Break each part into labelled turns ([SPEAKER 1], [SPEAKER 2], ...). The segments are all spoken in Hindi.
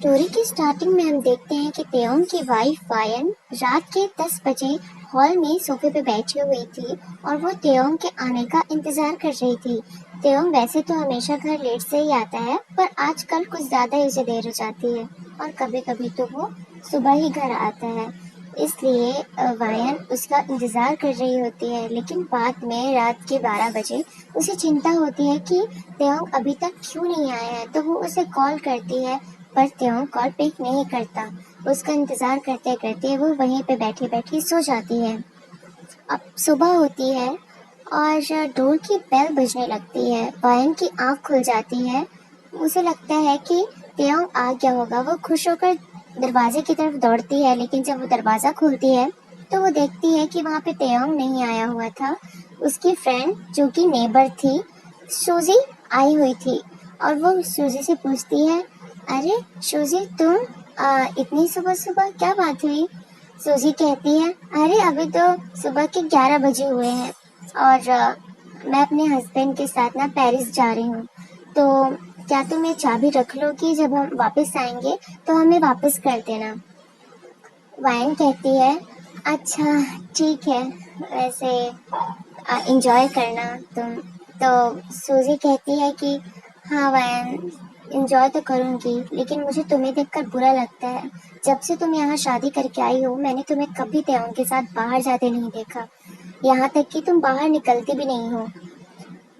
[SPEAKER 1] स्टोरी की स्टार्टिंग में हम देखते हैं कि तेओंग की वाइफ वायन रात के 10 बजे हॉल में सोफे पे बैठी हुई थी और वो तेओंग के आने का इंतजार कर रही थी। तेओंग वैसे तो हमेशा घर लेट से ही आता है, पर आजकल कुछ ज्यादा ही उसे देर हो जाती है और कभी कभी तो वो सुबह ही घर आता है। इसलिए वायन उसका इंतजार कर रही होती है, लेकिन बाद में रात के 12 बजे उसे चिंता होती है कि तेओंग अभी तक क्यों नहीं आया है, तो वो उसे कॉल करती है, पर त्यों कॉल पिक नहीं करता। उसका इंतजार करते करते वो वहीं पे बैठी बैठी सो जाती है। अब सुबह होती है और डोर की बेल बजने लगती है। वायन की आंख खुल जाती है। उसे लगता है कि त्यों आ गया होगा। वो खुश होकर दरवाजे की तरफ दौड़ती है, लेकिन जब वो दरवाजा खोलती है तो वो देखती है कि वहाँ पे त्यों नहीं आया हुआ था। उसकी फ्रेंड जो कि नेबर थी, सूजी, आई हुई थी और वो सूजी से पूछती है, अरे सूजी, तुम इतनी सुबह सुबह क्या बात हुई? सूजी कहती है, अरे अभी तो सुबह के 11 बजे हुए हैं और मैं अपने हस्बैंड के साथ ना पेरिस जा रही हूँ, तो क्या तुम ये चाबी रख लो कि जब हम वापस आएंगे तो हमें वापस कर देना। वायन कहती है, अच्छा ठीक है, वैसे एंजॉय करना तुम। तो सूजी कहती है कि हाँ वायन, एंजॉय तो करूंगी, लेकिन मुझे तुम्हें देखकर बुरा लगता है। जब से तुम यहाँ शादी करके आई हो, मैंने तुम्हें कभी त्यों के साथ बाहर जाते नहीं देखा। यहाँ तक कि तुम बाहर निकलती भी नहीं हो।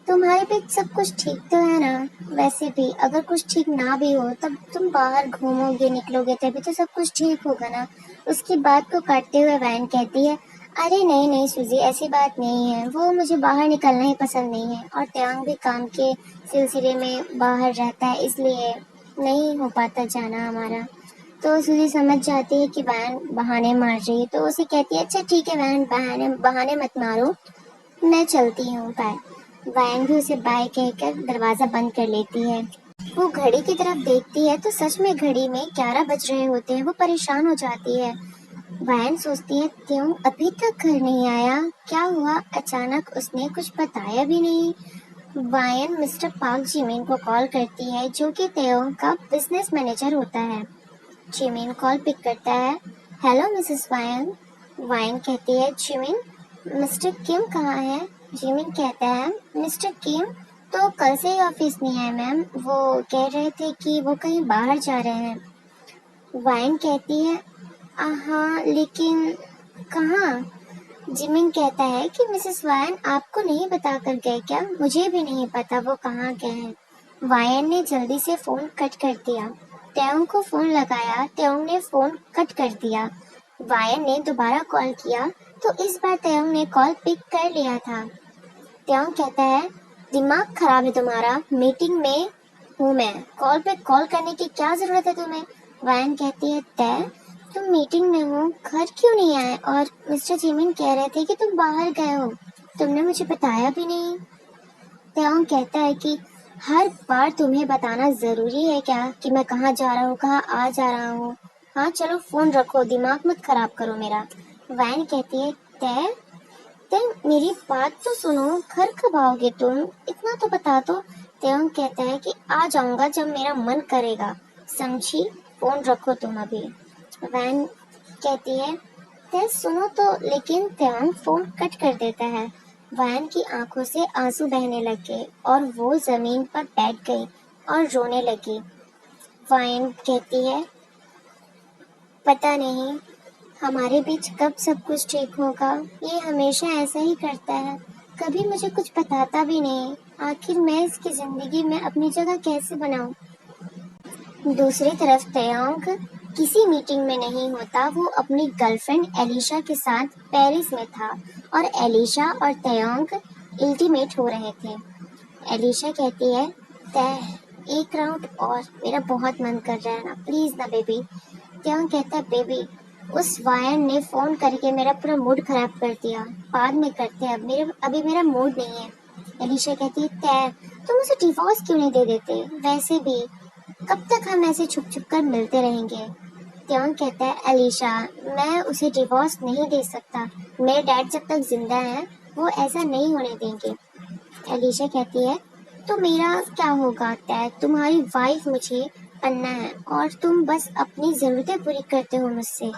[SPEAKER 1] तुम्हारे बीच सब कुछ ठीक तो है ना? वैसे भी अगर कुछ ठीक ना भी हो, तब तुम बाहर घूमोगे निकलोगे तभी तो सब कुछ ठीक होगा ना। उसकी बात को काटते हुए वैन कहती है, अरे नहीं नहीं सूजी, ऐसी बात नहीं है, वो मुझे बाहर निकलना ही पसंद नहीं है और त्यांग भी काम के सिलसिले में बाहर रहता है, इसलिए नहीं हो पाता जाना हमारा। तो सूजी समझ जाती है कि वैन बहाने मार रही है, तो उसे कहती है, अच्छा ठीक है वैन, बहाने बहाने मत मारो, मैं चलती हूँ, बाय। वैन भी उसे बाय कहकर दरवाजा बंद कर लेती है। वो घड़ी की तरफ देखती है तो सच में घड़ी में 11 बज रहे होते हैं। वो परेशान हो जाती है। वैन सोचती है, क्यों अभी तक घर नहीं आया, क्या हुआ, अचानक उसने कुछ बताया भी नहीं। वायन मिस्टर पार्क जिमिन को कॉल करती है, जो कि तेओ का बिजनेस मैनेजर होता है। जिमिन कॉल पिक करता है। Hello Mrs वायन। वायन कहती है, जिमिन, मिस्टर किम कहाँ है? जिमिन कहता है, मिस्टर किम तो कल से ही ऑफिस नहीं आए मैम, वो कह रहे थे कि वो कहीं बाहर जा रहे हैं। वायन कहती है, हाँ लेकिन कहाँ? जिमिन कहता है कि मिसेस वायन आपको नहीं बता कर गए क्या? मुझे भी नहीं पता वो कहाँ गए हैं। वायन ने जल्दी से फोन कट कर दिया। त्योंग को फोन लगाया, त्योंग ने फोन कट कर दिया। वायन ने दोबारा कॉल किया तो इस बार त्योंग ने कॉल पिक कर लिया था। त्योंग कहता है, दिमाग खराब है तुम्हारा, मीटिंग में हूँ मैं, कॉल पे कॉल करने की क्या जरूरत है तुम्हें? वायन कहती है, तय तुम मीटिंग में हो, घर क्यों नहीं आए? और मिस्टर जिमिन कह रहे थे कि तुम बाहर गए हो, तुमने मुझे बताया भी नहीं। त्योंग कहता है कि हर बार तुम्हें बताना जरूरी है क्या कि मैं कहाँ जा रहा हूँ, कहाँ आ जा रहा हूँ? हाँ चलो फोन रखो, दिमाग मत खराब करो मेरा। वैन कहती है, तय तय मेरी बात तो सुनो, घर कब आओगे तुम, इतना तो बता दो। त्योंग कहता है कि आ जाऊंगा जब मेरा मन करेगा, समझी, फोन रखो तुम अभी। वैन कहती है, तय सुनो तो, लेकिन त्योंग फोन कट कर देता है। वैन की आंखों से आंसू बहने लगे और वो जमीन पर बैठ गई और रोने लगी। वैन कहती है, पता नहीं हमारे बीच कब सब कुछ ठीक होगा, ये हमेशा ऐसा ही करता है, कभी मुझे कुछ बताता भी नहीं, आखिर मैं इसकी जिंदगी में अपनी जगह कैसे बनाऊं? दूसरी तरफ त्योंग किसी मीटिंग में नहीं होता, वो अपनी गर्लफ्रेंड एलिशा के साथ पेरिस में था और एलिशा और त्योंग इंटीमेट हो रहे थे। एलिशा कहती है, तय एक राउंड और, मेरा बहुत मन कर रहा है ना, प्लीज ना बेबी। त्योंग कहता है, बेबी उस वायन ने फोन करके मेरा पूरा मूड खराब कर दिया, बाद में करते हैं, अभी मेरा मूड नहीं है। एलिशा कहती है, तय तुम उसे डिवोर्स क्यों नहीं दे देते? वैसे भी कब तक हम ऐसे छुप छुप कर मिलते रहेंगे? त्योंग कहता है, एलिशा मैं उसे डिवोर्स नहीं दे सकता, मेरे डैड जब तक जिंदा हैं वो ऐसा नहीं होने देंगे। एलिशा कहती है, तो मेरा क्या होगा तय, तुम्हारी वाइफ मुझे पन्ना है और तुम बस अपनी जरूरतें पूरी करते हो मुझसे।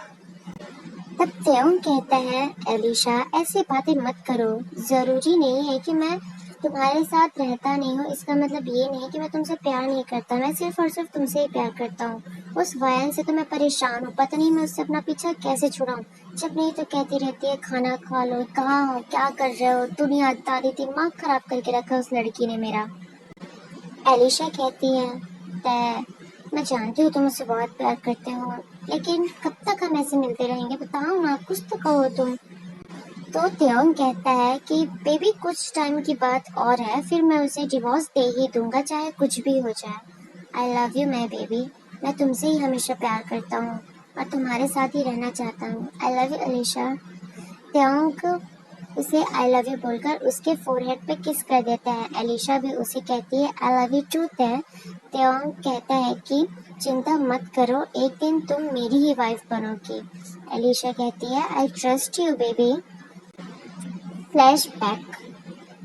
[SPEAKER 1] तब त्योंग कहता है, एलिशा ऐसी बातें मत करो, जरूरी नहीं है कि मैं तुम्हारे साथ रहता नहीं हूँ, इसका मतलब ये नहीं कि मैं तुमसे प्यार नहीं करता, मैं सिर्फ और सिर्फ तुमसे ही प्यार करता हूँ। उस वायन से तो मैं परेशान हूँ, पता नहीं मैं उससे अपना पीछा कैसे छुड़ाऊँ। जब नहीं तो कहती रहती है खाना खा लो, कहाँ हो, क्या कर रहे हो, दुनिया दादी दिमाग खराब करके रखा उस लड़की ने मेरा। एलिशा कहती है, तय मैं जानती हूँ तुम मुझसे बहुत प्यार करते हो, लेकिन कब तक हम ऐसे मिलते रहेंगे, बताओ ना, कुछ तो कहो तुम। तो त्योंग कहता है कि बेबी कुछ टाइम की बात और है, फिर मैं उसे डिवोर्स दे ही दूंगा, चाहे कुछ भी हो जाए। आई लव यू माई बेबी, मैं तुमसे ही हमेशा प्यार करता हूँ और तुम्हारे साथ ही रहना चाहता हूँ। I love you Elisha. त्योंग उसे आई लव यू बोलकर उसके फोरहेड पे किस कर देता है। एलिशा भी उसे कहती है आई लव यू टू। त्योंग कहता है कि चिंता मत करो, एक दिन तुम मेरी ही वाइफ बनोगी। एलिशा कहती है I trust you baby. Flashback.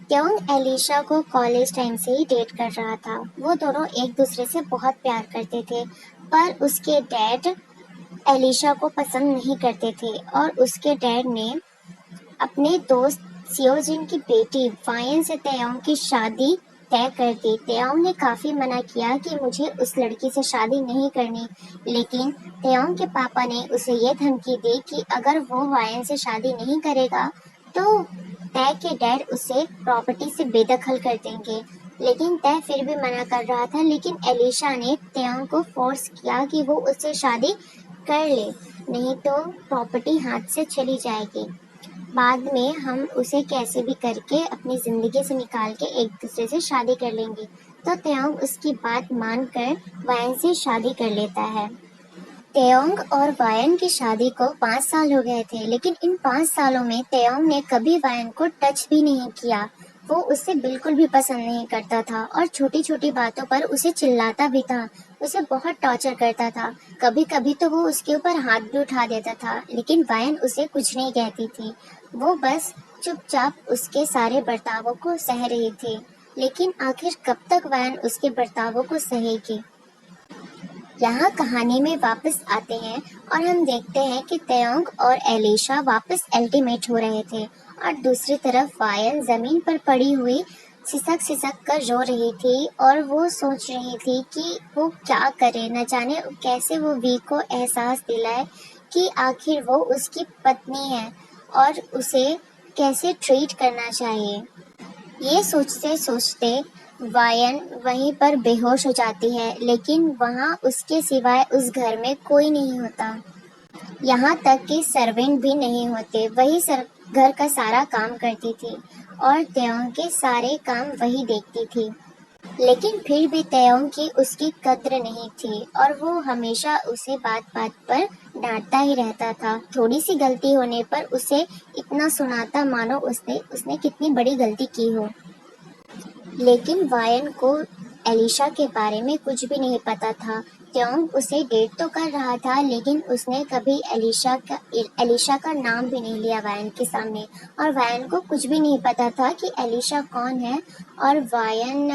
[SPEAKER 1] त्योंग एलिशा को कॉलेज टाइम से ही डेट कर रहा था। वो दोनों एक दूसरे से बहुत प्यार करते थे, पर उसके डैड एलिशा को पसंद नहीं करते थे और उसके डैड ने अपने दोस्त सियोजिन की बेटी वायन से त्योंग की शादी तय कर दी। त्योंग ने काफी मना किया कि मुझे उस लड़की से शादी नहीं करनी, लेकिन त्योंग के पापा ने उसे ये धमकी दी कि अगर वो वायन से शादी नहीं करेगा तो तय के डैड उसे प्रॉपर्टी से बेदखल कर देंगे। लेकिन तय फिर भी मना कर रहा था, लेकिन एलिशा ने त्योंग को फोर्स किया कि वो उससे शादी कर ले, नहीं तो प्रॉपर्टी हाथ से चली जाएगी। बाद में हम उसे कैसे भी करके अपनी जिंदगी से निकाल के एक दूसरे से शादी कर लेंगे। तो त्योंग उसकी बात मानकर वायन से शादी कर लेता है। त्योंग और वायन की शादी को 5 साल हो गए थे, लेकिन इन 5 सालों में त्योंग ने कभी वायन को टच भी नहीं किया। वो उससे बिल्कुल भी पसंद नहीं करता था और छोटी छोटी बातों पर उसे चिल्लाता भी था, उसे बहुत टॉर्चर करता था। कभी कभी तो वो उसके ऊपर हाथ भी उठा देता था, लेकिन वायन उसे कुछ नहीं कहती थी। वो बस चुपचाप उसके सारे बर्तावों को सह रही थी। लेकिन आखिर कब तक वायन उसके बर्तावों को सहेगी। यहाँ कहानी में वापस आते हैं और हम देखते हैं कि त्योंग और एलिशा वापस अल्टीमेट हो रहे थे और दूसरी तरफ वायन जमीन पर पड़ी हुई सिसक सिसक कर रो रही थी और वो सोच रही थी कि वो क्या करे, न जाने कैसे वो वी को एहसास दिलाए कि आखिर वो उसकी पत्नी है और उसे कैसे ट्रीट करना चाहिए। ये सोचते सोचते वायन वहीं पर बेहोश हो जाती है, लेकिन वहाँ उसके सिवाय उस घर में कोई नहीं होता, यहाँ तक कि सर्वेंट भी नहीं होते। वही घर का सारा काम करती थी और त्योंग के सारे काम वही देखती थी। लेकिन फिर भी त्योंग की उसकी कद्र नहीं थी और वो हमेशा उसे बात बात पर डांटता ही रहता था। थोड़ी सी गलती होने पर उसे इतना सुनाता मानो उसने कितनी बड़ी गलती की हो। लेकिन वायन को एलिशा के बारे में कुछ भी नहीं पता था। त्योंग उसे डेट तो कर रहा था, लेकिन उसने कभी एलिशा का नाम भी नहीं लिया वायन के सामने, और वायन को कुछ भी नहीं पता था कि एलिशा कौन है। और वायन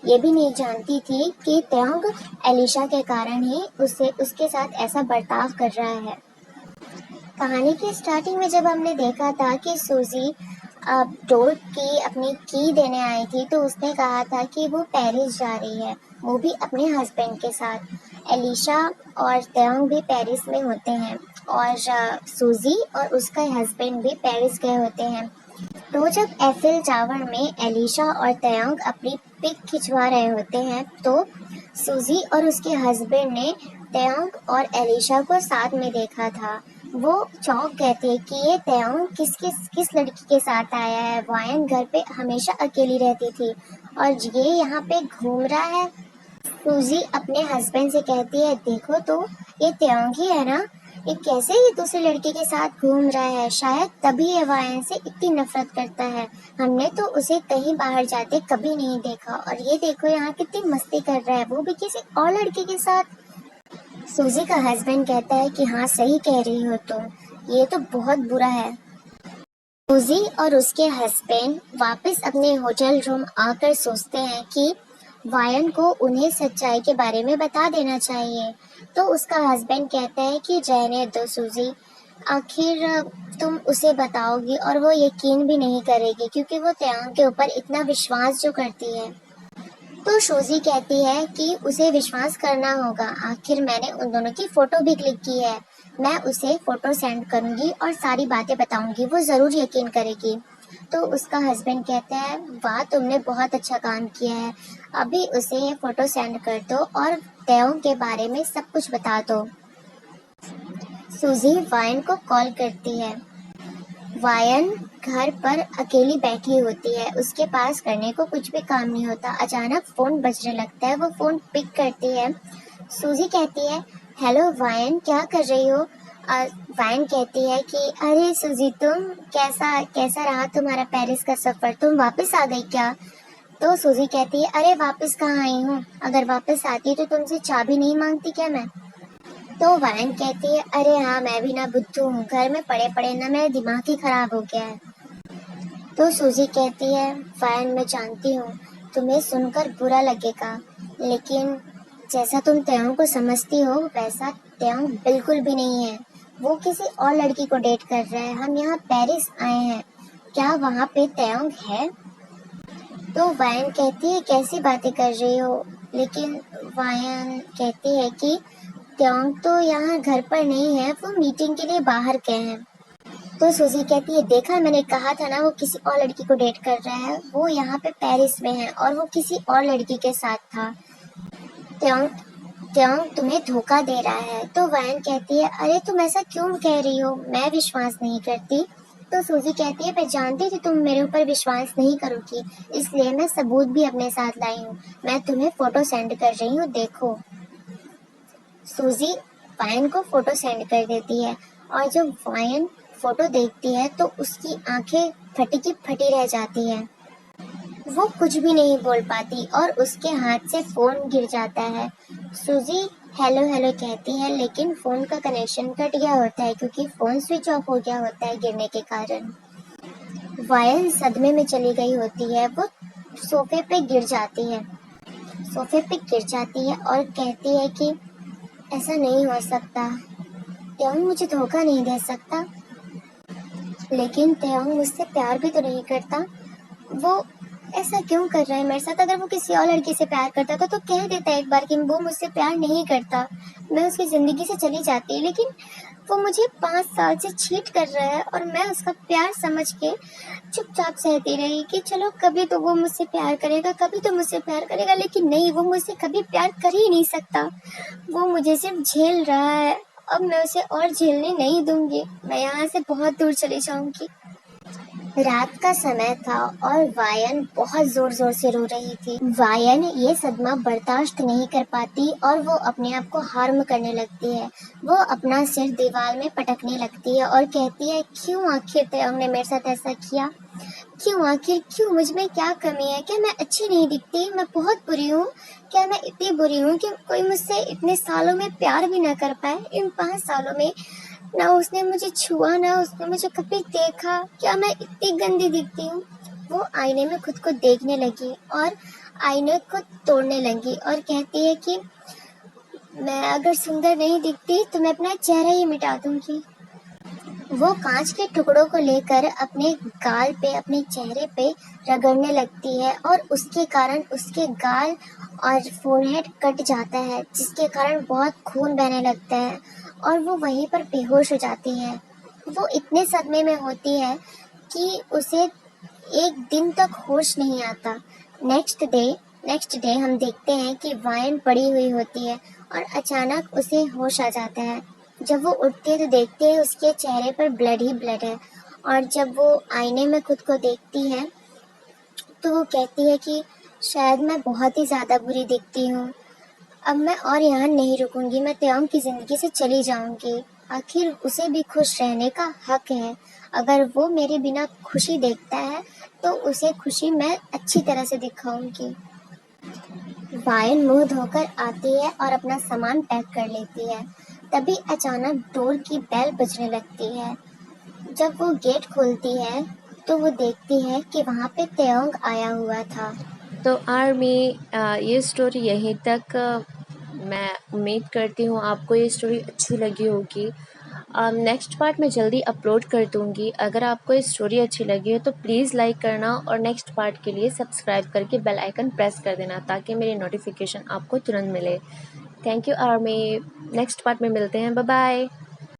[SPEAKER 1] ये भी नहीं जानती थी कि त्योंग एलिशा के कारण ही उसके साथ ऐसा बर्ताव कर रहा है। कहानी की स्टार्टिंग में जब हमने देखा था कि सूजी डोर की अपनी की देने आई थी, तो उसने कहा था कि वो पेरिस जा रही है, वो भी अपने हस्बैंड के साथ। एलिशा और त्योंग भी पेरिस में होते हैं और सूजी और उसका हस्बैंड भी पेरिस गए होते हैं। तो जब एफिल टावर में एलिशा और त्योंग अपनी पिक खिंचवा रहे होते हैं, तो सूजी और उसके हस्बैंड ने त्योंग और एलिशा को साथ में देखा था। वो चौंक गए थे कि ये त्योंग किस लड़की के साथ आया है। वायन घर पे हमेशा अकेली रहती थी और ये यहाँ पे घूम रहा है। सूजी अपने हस्बैंड से कहती है, देखो तो ये त्योंग ही है ना, ये कैसे ये दूसरे लड़के के साथ घूम रहा है, शायद तभी ये वायन से इतनी नफरत करता है। हमने तो उसे कहीं बाहर जाते कभी नहीं देखा और ये देखो यहाँ कितनी मस्ती कर रहा है, वो भी किसी और लड़के के साथ। सूजी का हस्बैंड कहता है कि हाँ सही कह रही हो तुम, ये तो बहुत बुरा है। सूजी और उसके हस्बैंड वापस अपने होटल रूम आकर सोचते हैं कि वायन को उन्हें सच्चाई के बारे में बता देना चाहिए। तो उसका हस्बैंड कहता है कि रहने दो सूजी, आखिर तुम उसे बताओगी और वो यकीन भी नहीं करेगी क्योंकि वो त्योंग के ऊपर इतना विश्वास जो करती है। तो सूजी कहती है कि उसे विश्वास करना होगा, आखिर मैंने उन दोनों की फोटो भी क्लिक की है। मैं उसे फोटो सेंड करूंगी और सारी बातें बताऊंगी, वो जरूर यकीन करेगी। तो उसका हस्बैंड कहता है, वाह तुमने बहुत अच्छा काम किया है, अभी उसे ये फोटो सेंड कर दो और त्योंग के बारे में सब कुछ बता दो। सूजी वायन को कॉल करती है। वायन घर पर अकेली बैठी होती है, उसके पास करने को कुछ भी काम नहीं होता। अचानक फोन बजने लगता है, वो फोन पिक करती है। सूजी कहती है, हेलो वायन, क्या कर रही हो? वायन कहती है कि अरे सूजी, तुम कैसा कैसा रहा तुम्हारा पेरिस का सफर, तुम वापस आ गई क्या? तो सूजी कहती है, अरे वापस कहाँ आई हूँ, अगर वापस आती तो तुमसे चाबी नहीं मांगती क्या मैं? तो वायन कहती है, अरे हाँ, मैं भी ना बुद्धू हूँ, घर में पड़े पड़े ना मेरा दिमाग ही खराब हो गया है। तो सूजी कहती है, वायन मैं जानती हूँ तुम्हें सुनकर बुरा लगेगा, लेकिन जैसा तुम त्योंग को समझती हो वैसा त्योंग बिल्कुल भी नहीं है। वो किसी और लड़की को डेट कर रहा है, हम यहाँ पेरिस आए हैं, क्या वहाँ पे त्योंग है? तो वायन कहती है, कैसी बातें कर रही हो? लेकिन वायन कहती है कि त्योंग तो यहाँ घर पर नहीं है, वो मीटिंग के लिए बाहर गए हैं। तो सूजी कहती है, देखा, मैंने कहा था ना वो किसी और लड़की को डेट कर रहा है, वो यहाँ पे पेरिस में है और वो किसी और लड़की के साथ था। त्योंग त्योंग तुम्हें धोखा दे रहा है। तो वायन कहती है, अरे तुम ऐसा क्यों कह रही हो, मैं विश्वास नहीं करती। तो सूजी कहती है, मैं जानती थी तुम मेरे ऊपर विश्वास नहीं करोगी, इसलिए मैं सबूत भी अपने साथ लाई हूँ, मैं तुम्हें फोटो सेंड कर रही हूँ, देखो। सूजी वायन को फोटो सेंड कर देती है और जब वायन फोटो देखती है तो उसकी आंखें फटी की फटी रह जाती है। वो कुछ भी नहीं बोल पाती और उसके हाथ से फोन गिर जाता है। सूजी हेलो हेलो कहती है, लेकिन फोन का कनेक्शन कट गया होता है क्योंकि फोन स्विच ऑफ हो गया होता है गिरने के कारण। वायन सदमे में चली गई होती है, वो सोफे पे गिर जाती है, सोफे पे गिर जाती है और कहती है कि ऐसा नहीं हो सकता, त्योंग मुझे धोखा नहीं दे सकता। लेकिन त्योंग मुझसे प्यार भी तो नहीं करता, वो ऐसा क्यों कर रहा है मेरे साथ? अगर वो किसी और लड़की से प्यार करता था तो कह देता एक बार कि वो मुझसे प्यार नहीं करता, मैं उसकी जिंदगी से चली जाती। लेकिन वो मुझे 5 साल से चीट कर रहा है और मैं उसका प्यार समझ के चुपचाप सहती रही कि चलो कभी तो वो मुझसे प्यार करेगा, कभी तो मुझसे प्यार करेगा। लेकिन नहीं, वो मुझसे कभी प्यार कर ही नहीं सकता, वो मुझे सिर्फ झेल रहा है। अब मैं उसे और झेलने नहीं दूंगी, मैं यहाँ से बहुत दूर चली जाऊंगी। रात का समय था और वायन बहुत जोर जोर से रो रही थी। वायन ये सदमा बर्दाश्त नहीं कर पाती और वो अपने आप को हार्म करने लगती है। वो अपना सिर दीवार में पटकने लगती है और कहती है, क्यों आखिर त्योंग ने मेरे साथ ऐसा किया? क्यों आखिर क्यों? मुझ में क्या कमी है? क्या मैं अच्छी नहीं दिखती? मैं बहुत बुरी हूँ? क्या मैं इतनी बुरी हूँ कि कोई मुझसे इतने सालों में प्यार भी ना कर पाए? इन 5 सालों में ना उसने मुझे छुआ, ना उसने मुझे कभी देखा, क्या मैं इतनी गंदी दिखती हूँ? वो आईने में खुद को देखने लगी और आईने को तोड़ने लगी और कहती है कि मैं अगर सुंदर नहीं दिखती तो मैं अपना चेहरा ही मिटा दूंगी। वो कांच के टुकड़ों को लेकर अपने गाल पे, अपने चेहरे पे रगड़ने लगती है और उसके कारण उसके गाल और फोरहेड कट जाता है, जिसके कारण बहुत खून बहने लगता है और वो वहीं पर बेहोश हो जाती है। वो इतने सदमे में होती है कि उसे एक दिन तक होश नहीं आता। नेक्स्ट डे हम देखते हैं कि वायन पड़ी हुई होती है और अचानक उसे होश आ जाता है। जब वो उठती है तो देखती है उसके चेहरे पर ब्लड ही ब्लड है और जब वो आईने में खुद को देखती है तो वो कहती है कि शायद मैं बहुत ही ज़्यादा बुरी दिखती हूँ, अब मैं और यहाँ नहीं रुकूंगी, मैं त्योंग की ज़िंदगी से चली जाऊंगी। आखिर उसे भी खुश रहने का हक है, अगर वो मेरे बिना खुशी देखता है तो उसे खुशी मैं अच्छी तरह से दिखाऊंगी। वायन मुंह धोकर आती है और अपना सामान पैक कर लेती है। तभी अचानक डोर की बेल बजने लगती है। जब वो गेट खोलती है तो वो देखती है कि वहाँ पे त्योंग आया हुआ था।
[SPEAKER 2] तो आर्मी ये स्टोरी यहीं तक मैं उम्मीद करती हूँ आपको ये स्टोरी अच्छी लगी होगी। नेक्स्ट पार्ट मैं जल्दी अपलोड कर दूँगी। अगर आपको ये स्टोरी अच्छी लगी हो तो प्लीज़ लाइक करना और नेक्स्ट पार्ट के लिए सब्सक्राइब करके बेल आइकन प्रेस कर देना ताकि मेरी नोटिफिकेशन आपको तुरंत मिले। Thank you army. Next part में मिलते हैं। Bye bye.